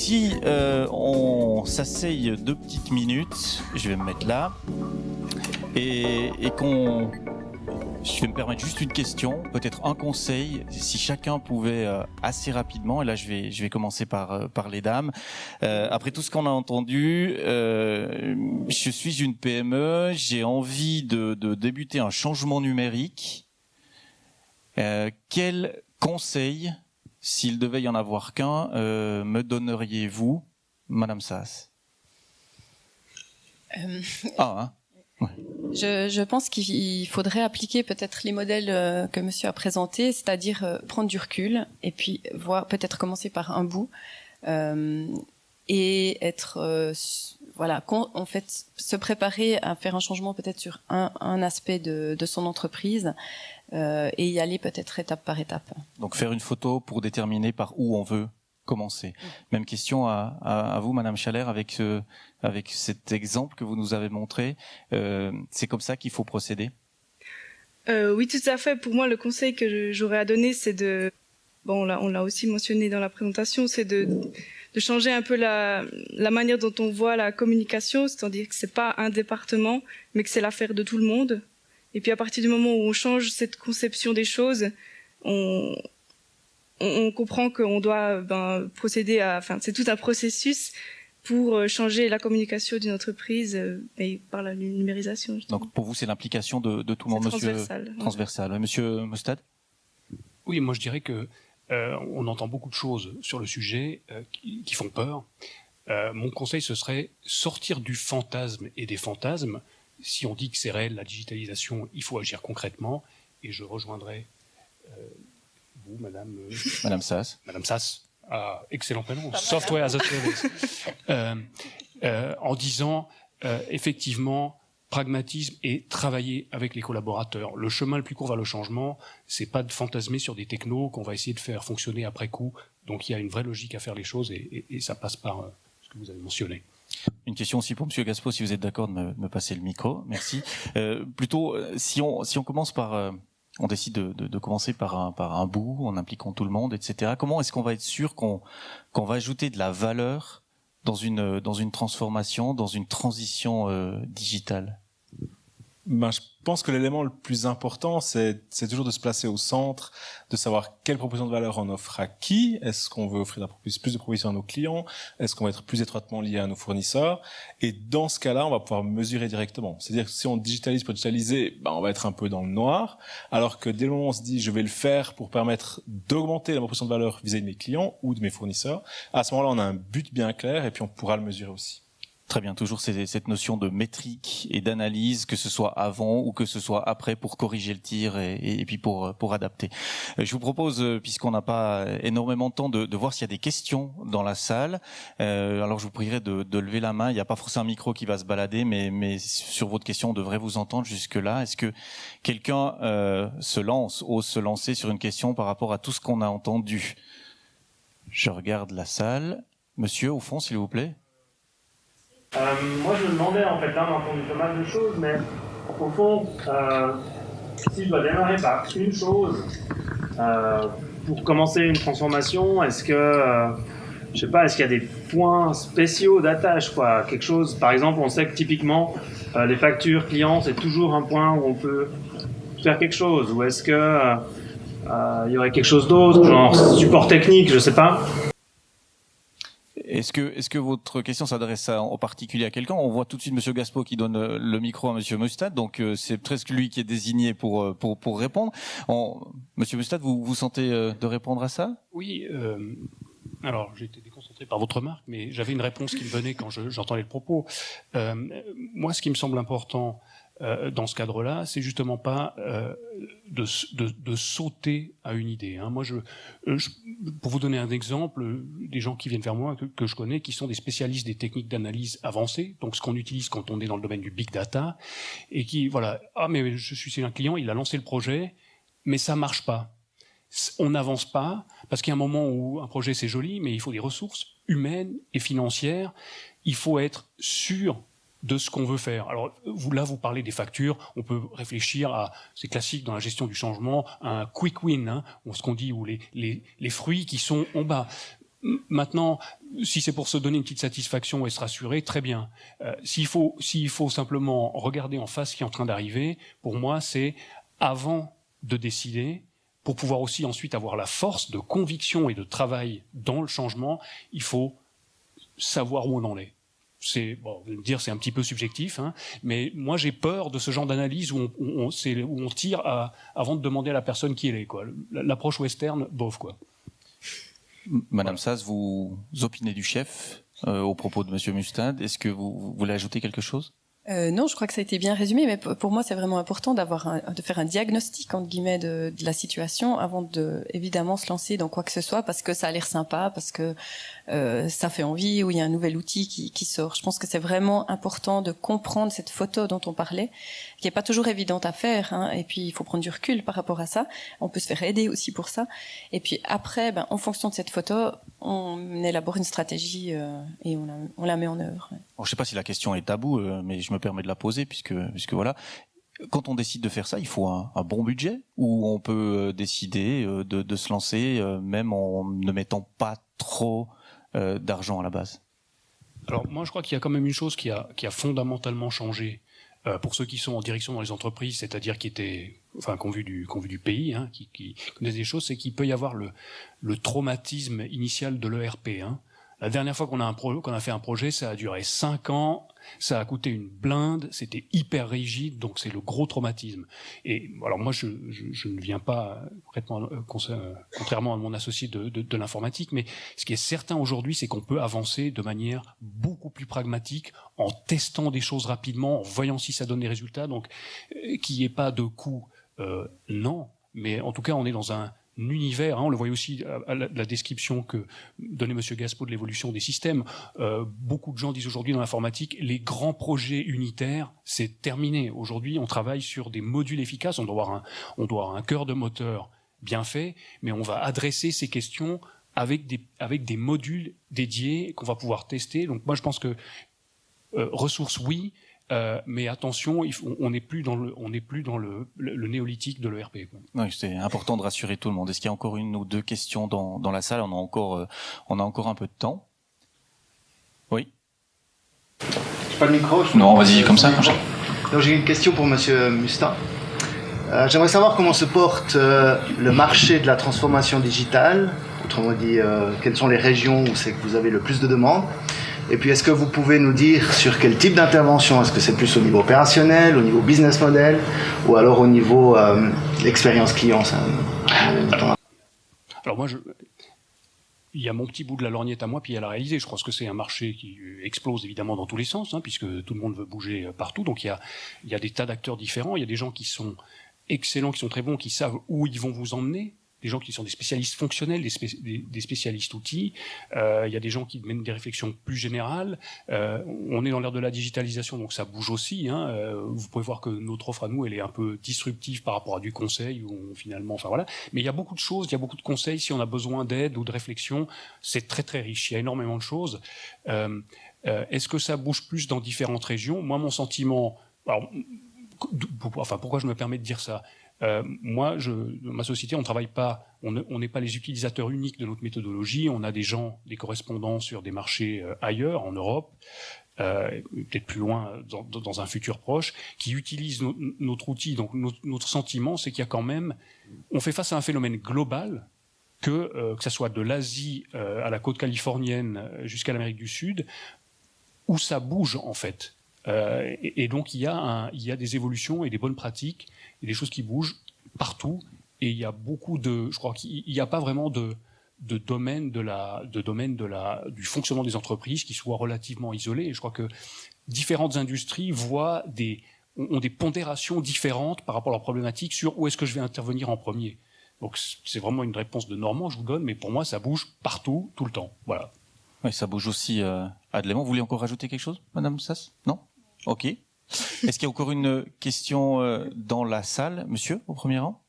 si on s'asseye 2 petites minutes, je vais me mettre là, et qu'on... Je vais me permettre juste une question, peut-être un conseil, si chacun pouvait assez rapidement, et là je vais commencer par les dames. Après tout ce qu'on a entendu, je suis une PME, j'ai envie de débuter un changement numérique. Quel conseil, s'il devait y en avoir qu'un, me donneriez-vous, Madame Sass? Ouais. Je pense qu'il faudrait appliquer peut-être les modèles que monsieur a présentés, c'est-à-dire prendre du recul et puis peut-être commencer par un bout et être en fait se préparer à faire un changement peut-être sur un aspect de son entreprise et y aller peut-être étape par étape. Donc faire une photo pour déterminer par où on veut commencer. Même question à vous, Madame Chaler, avec cet exemple que vous nous avez montré. C'est comme ça qu'il faut procéder? Oui, tout à fait. Pour moi, le conseil que j'aurais à donner, c'est on l'a aussi mentionné dans la présentation, c'est de changer un peu la manière dont on voit la communication, c'est-à-dire que c'est pas un département, mais que c'est l'affaire de tout le monde. Et puis à partir du moment où on change cette conception des choses, on comprend qu'on doit procéder c'est tout un processus pour changer la communication d'une entreprise et par la numérisation. Justement. Donc pour vous, c'est l'implication de tout le monde, monsieur transversal. Monsieur Mostad? Oui, moi je dirais que on entend beaucoup de choses sur le sujet qui font peur. Mon conseil, ce serait sortir du fantasme et des fantasmes. Si on dit que c'est réel, la digitalisation, il faut agir concrètement. Et je rejoindrai vous, Madame Sass. Madame Sass, excellent prénom, Software as a Service. En disant, effectivement, pragmatisme et travailler avec les collaborateurs. Le chemin le plus court vers le changement, c'est pas de fantasmer sur des technos qu'on va essayer de faire fonctionner après coup. Donc il y a une vraie logique à faire les choses et ça passe par ce que vous avez mentionné. Une question aussi pour Monsieur Gaspo, si vous êtes d'accord de me passer le micro. Merci. Plutôt, si on commence par... on décide de commencer par un bout, en impliquant tout le monde, etc. Comment est-ce qu'on va être sûr qu'on va ajouter de la valeur dans une transformation, dans une transition digitale? Je pense que l'élément le plus important, c'est toujours de se placer au centre, de savoir quelle proposition de valeur on offre à qui. Est-ce qu'on veut offrir plus de propositions à nos clients? Est-ce qu'on va être plus étroitement lié à nos fournisseurs? Et dans ce cas-là, on va pouvoir mesurer directement. C'est-à-dire que si on digitalise pour digitaliser, on va être un peu dans le noir. Alors que dès le moment où on se dit, je vais le faire pour permettre d'augmenter la proposition de valeur vis-à-vis de mes clients ou de mes fournisseurs, à ce moment-là, on a un but bien clair et puis on pourra le mesurer aussi. Très bien, toujours cette notion de métrique et d'analyse, que ce soit avant ou que ce soit après, pour corriger le tir et puis pour adapter. Je vous propose, puisqu'on n'a pas énormément de temps, de voir s'il y a des questions dans la salle. Alors je vous prierai de lever la main. Il n'y a pas forcément un micro qui va se balader, mais sur votre question, on devrait vous entendre jusque-là. Est-ce que quelqu'un ose se lancer sur une question par rapport à tout ce qu'on a entendu? Je regarde la salle. Monsieur, au fond, s'il vous plaît. Moi je me demandais, en fait, là on a entendu pas mal de choses, mais au fond, si je dois démarrer par une chose pour commencer une transformation, est-ce que, je sais pas, est-ce qu'il y a des points spéciaux d'attache, quoi, quelque chose, par exemple, on sait que typiquement les factures clients c'est toujours un point où on peut faire quelque chose, ou est-ce que il y aurait quelque chose d'autre, genre support technique, je sais pas. Est-ce que votre question s'adresse en particulier à quelqu'un? On voit tout de suite Monsieur Gaspo qui donne le micro à Monsieur Mostad, donc c'est presque lui qui est désigné pour répondre. Monsieur Mostad, vous sentez de répondre à ça? Oui. Alors, j'ai été déconcentré par votre remarque, mais j'avais une réponse qui me venait quand j'entendais le propos. Moi, ce qui me semble important dans ce cadre-là, c'est justement pas de sauter à une idée. Hein. Moi, pour vous donner un exemple, des gens qui viennent vers moi, que je connais, qui sont des spécialistes des techniques d'analyse avancées, donc ce qu'on utilise quand on est dans le domaine du big data, et qui, voilà, mais je suis un client, il a lancé le projet, mais ça marche pas. On n'avance pas, parce qu'il y a un moment où un projet c'est joli, mais il faut des ressources humaines et financières. Il faut être sûr de ce qu'on veut faire. Alors vous parlez des factures, on peut réfléchir à, c'est classique dans la gestion du changement, un quick win, hein, ce qu'on dit, ou les fruits qui sont en bas. Maintenant, si c'est pour se donner une petite satisfaction et se rassurer, très bien. S'il faut simplement regarder en face ce qui est en train d'arriver, pour moi, c'est avant de décider, pour pouvoir aussi ensuite avoir la force de conviction et de travail dans le changement, il faut savoir où on en est. C'est, bon, vous allez me dire, c'est un petit peu subjectif, hein, mais moi j'ai peur de ce genre d'analyse où on tire avant de demander à la personne qui elle est, quoi. L'approche western, bof, quoi. Madame Sass, vous opinez du chef au propos de Monsieur Mustad. Est-ce que vous voulez ajouter quelque chose ? Non, je crois que ça a été bien résumé, mais pour moi, c'est vraiment important de faire un diagnostic, entre guillemets, de la situation avant de, évidemment, se lancer dans quoi que ce soit, parce que ça a l'air sympa, parce que ça fait envie, ou il y a un nouvel outil qui sort. Je pense que c'est vraiment important de comprendre cette photo dont on parlait, qui est pas toujours évidente à faire, hein, et puis il faut prendre du recul par rapport à ça. On peut se faire aider aussi pour ça. Et puis après, en fonction de cette photo, on élabore une stratégie et on la met en œuvre. Bon, je sais pas si la question est taboue, mais je me permets de la poser puisque voilà. Quand on décide de faire ça, il faut un bon budget, ou on peut décider de se lancer même en ne mettant pas trop d'argent à la base. Alors moi, je crois qu'il y a quand même une chose qui a fondamentalement changé pour ceux qui sont en direction dans les entreprises, c'est-à-dire qui ont vu du pays, hein, qui connaissent des choses, c'est qu'il peut y avoir le traumatisme initial de l'ERP. Hein. La dernière fois qu'on a fait un projet, ça a duré 5 ans, ça a coûté une blinde, c'était hyper rigide, donc c'est le gros traumatisme. Et alors moi, je ne viens pas contrairement à mon associé de l'informatique, mais ce qui est certain aujourd'hui, c'est qu'on peut avancer de manière beaucoup plus pragmatique en testant des choses rapidement, en voyant si ça donne des résultats. Donc, qu'il n'y ait pas de coût, non, mais en tout cas, on est dans un univers, hein, on le voyait aussi à la description que donnait M. Gaspo de l'évolution des systèmes. Beaucoup de gens disent aujourd'hui dans l'informatique, les grands projets unitaires, c'est terminé. Aujourd'hui, on travaille sur des modules efficaces, on doit avoir un cœur de moteur bien fait, mais on va adresser ces questions avec des modules dédiés qu'on va pouvoir tester. Donc moi, je pense que ressources, oui, mais attention, on n'est plus dans le néolithique de l'ERP. Oui, c'est important de rassurer tout le monde. Est-ce qu'il y a encore une ou deux questions dans la salle ? On a encore un peu de temps. Oui. Pas de micro. Non, vas-y, comme ça. Donc j'ai une question pour Monsieur Mustad. J'aimerais savoir comment se porte le marché de la transformation digitale. Autrement dit, quelles sont les régions où c'est que vous avez le plus de demandes. Et puis, est-ce que vous pouvez nous dire sur quel type d'intervention ? Est-ce que c'est plus au niveau opérationnel, au niveau business model, ou alors au niveau expérience client ? Alors moi, il y a mon petit bout de la lorgnette à moi, puis il y a la réalisée. Je pense que c'est un marché qui explose évidemment dans tous les sens, hein, puisque tout le monde veut bouger partout. Donc il y a des tas d'acteurs différents. Il y a des gens qui sont excellents, qui sont très bons, qui savent où ils vont vous emmener. Des gens qui sont des spécialistes fonctionnels, des spécialistes outils. Il y a des gens qui mènent des réflexions plus générales. On est dans l'ère de la digitalisation, donc ça bouge aussi. Hein. Vous pouvez voir que notre offre à nous, elle est un peu disruptive par rapport à du conseil, où finalement, enfin voilà. Mais il y a beaucoup de choses, il y a beaucoup de conseils. Si on a besoin d'aide ou de réflexion, c'est très très riche. Il y a énormément de choses. Est-ce que ça bouge plus dans différentes régions ? Moi, mon sentiment... Alors, pourquoi je me permets de dire ça ? Moi, ma société, on travaille pas, on n'est pas les utilisateurs uniques de notre méthodologie. On a des gens, des correspondants sur des marchés ailleurs, en Europe, peut-être plus loin dans un futur proche, qui utilisent notre outil. Donc notre sentiment, c'est qu'il y a quand même, on fait face à un phénomène global que ça soit de l'Asie à la côte californienne jusqu'à l'Amérique du Sud, où ça bouge en fait. Et donc il y a des évolutions et des bonnes pratiques et des choses qui bougent partout, et il y a je crois qu'il n'y a pas vraiment de domaine du fonctionnement des entreprises qui soit relativement isolé. Et je crois que différentes industries ont des pondérations différentes par rapport à leurs problématiques sur où est-ce que je vais intervenir en premier. Donc c'est vraiment une réponse de Normand, je vous donne, mais pour moi ça bouge partout, tout le temps. Voilà. Oui, ça bouge aussi à de l'aimant. Vous voulez encore rajouter quelque chose, Madame Sass ? Non ? Ok. Est-ce qu'il y a encore une question dans la salle, monsieur, au premier rang ?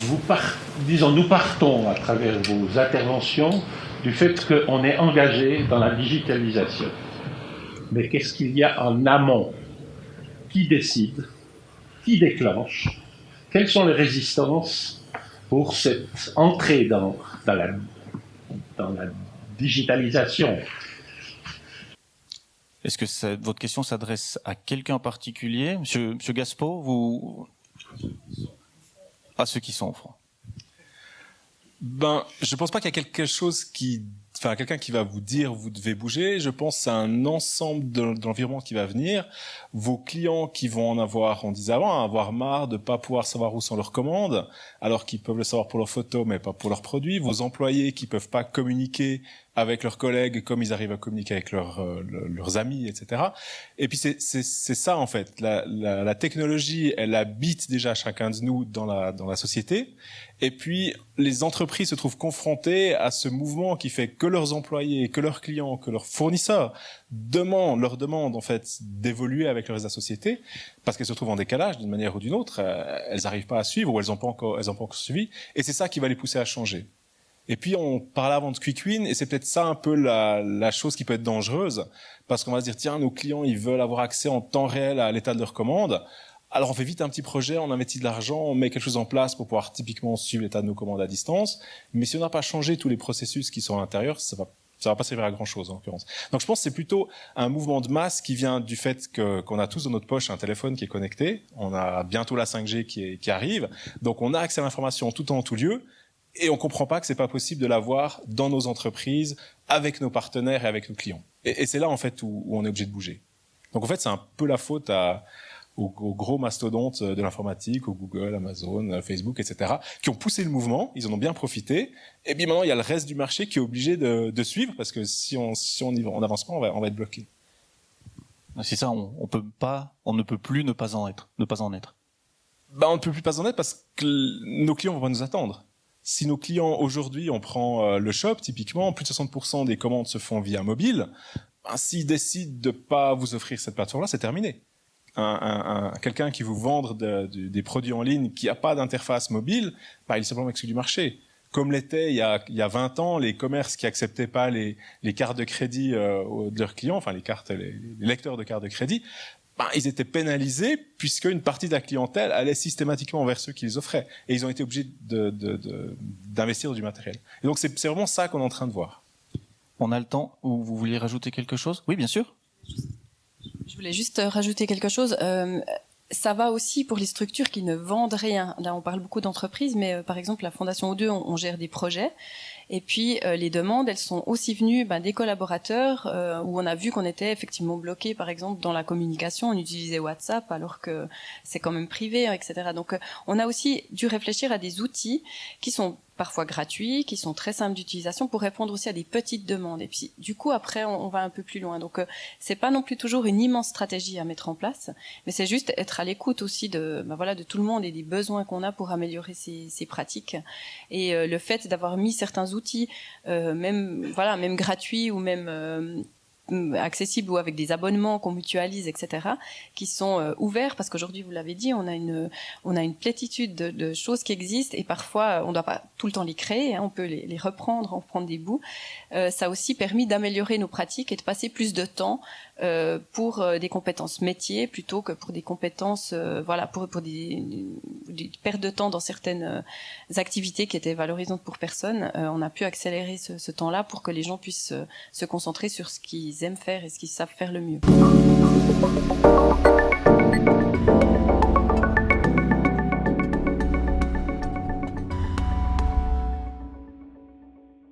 Nous partons à travers vos interventions du fait qu'on est engagé dans la digitalisation. Mais qu'est-ce qu'il y a en amont ? Qui décide ? Qui déclenche ? Quelles sont les résistances pour cette entrée dans la digitalisation. Est-ce que votre question s'adresse à quelqu'un en particulier? Monsieur Gaspo, vous... À ceux qui sont au front. Je pense pas qu'il y a quelque chose quelqu'un qui va vous dire vous devez bouger. Je pense que c'est un ensemble de l'environnement qui va venir. Vos clients qui vont en avoir, on disait avant, avoir marre de pas pouvoir savoir où sont leurs commandes, alors qu'ils peuvent le savoir pour leurs photos, mais pas pour leurs produits. Vos employés qui peuvent pas communiquer avec leurs collègues comme ils arrivent à communiquer avec leurs amis, etc. Et puis c'est ça en fait. La technologie, elle habite déjà chacun de nous dans la société. Et puis les entreprises se trouvent confrontées à ce mouvement qui fait que leurs employés, que leurs clients, que leurs fournisseurs leur demandent en fait d'évoluer avec le reste de la société, parce qu'elles se trouvent en décalage d'une manière ou d'une autre. Elles n'arrivent pas à suivre ou elles n'ont pas encore suivi. Et c'est ça qui va les pousser à changer. Et puis on parlait avant de quick win, et c'est peut-être ça un peu la chose qui peut être dangereuse, parce qu'on va se dire tiens, nos clients ils veulent avoir accès en temps réel à l'état de leur commande. Alors on fait vite un petit projet, on investit de l'argent, on met quelque chose en place pour pouvoir typiquement suivre l'état de nos commandes à distance. Mais si on n'a pas changé tous les processus qui sont à l'intérieur, ça va pas servir à grand chose en l'occurrence. Donc je pense que c'est plutôt un mouvement de masse qui vient du fait qu'on a tous dans notre poche un téléphone qui est connecté. On a bientôt la 5G qui arrive. Donc on a accès à l'information tout temps, en tout lieu. Et on comprend pas que c'est pas possible de l'avoir dans nos entreprises, avec nos partenaires et avec nos clients. Et c'est là en fait où on est obligé de bouger. Donc en fait c'est un peu la faute aux gros mastodontes de l'informatique, aux Google, Amazon, Facebook, etc., qui ont poussé le mouvement, ils en ont bien profité, et puis maintenant il y a le reste du marché qui est obligé de suivre, parce que si on n'avance pas, on va être bloqué. C'est ça, on ne peut plus ne pas en être. On ne peut plus pas en être parce que nos clients vont pas nous attendre. Si nos clients, aujourd'hui, on prend le shop, typiquement, plus de 60% des commandes se font via mobile, s'ils décident de pas vous offrir cette plateforme-là, c'est terminé. Quelqu'un qui vous vend des produits en ligne qui n'a pas d'interface mobile, il est simplement exclu du marché. Comme l'était il y a 20 ans, les commerces qui acceptaient pas les cartes de crédit de leurs clients, enfin les lecteurs de cartes de crédit, ils étaient pénalisés puisque une partie de la clientèle allait systématiquement vers ceux qui les offraient. Et ils ont été obligés d'investir dans du matériel. Et donc c'est vraiment ça qu'on est en train de voir. On a le temps. Vous vouliez rajouter quelque chose? Oui, bien sûr. Je voulais juste rajouter quelque chose. Ça va aussi pour les structures qui ne vendent rien. Là, on parle beaucoup d'entreprises, mais par exemple, la Fondation O2, on gère des projets. Et puis, les demandes, elles sont aussi venues des collaborateurs, où on a vu qu'on était effectivement bloqué, par exemple, dans la communication. On utilisait WhatsApp, alors que c'est quand même privé, etc. Donc, on a aussi dû réfléchir à des outils qui sont parfois gratuits, qui sont très simples d'utilisation pour répondre aussi à des petites demandes. Et puis, du coup, après, on va un peu plus loin. Donc, c'est pas non plus toujours une immense stratégie à mettre en place, mais c'est juste être à l'écoute aussi de tout le monde et des besoins qu'on a pour améliorer ces pratiques. Et le fait d'avoir mis certains outils, même gratuits ou même accessibles ou avec des abonnements qu'on mutualise, etc., qui sont ouverts, parce qu'aujourd'hui, vous l'avez dit, on a une plétitude de choses qui existent, et parfois, on ne doit pas tout le temps les créer, on peut les reprendre, en prendre des bouts. Ça a aussi permis d'améliorer nos pratiques et de passer plus de temps pour des compétences métiers plutôt que pour des compétences, pour des pertes de temps dans certaines activités qui étaient valorisantes pour personne. On a pu accélérer ce temps-là pour que les gens puissent se concentrer sur ce qu'ils aiment faire et ce qu'ils savent faire le mieux.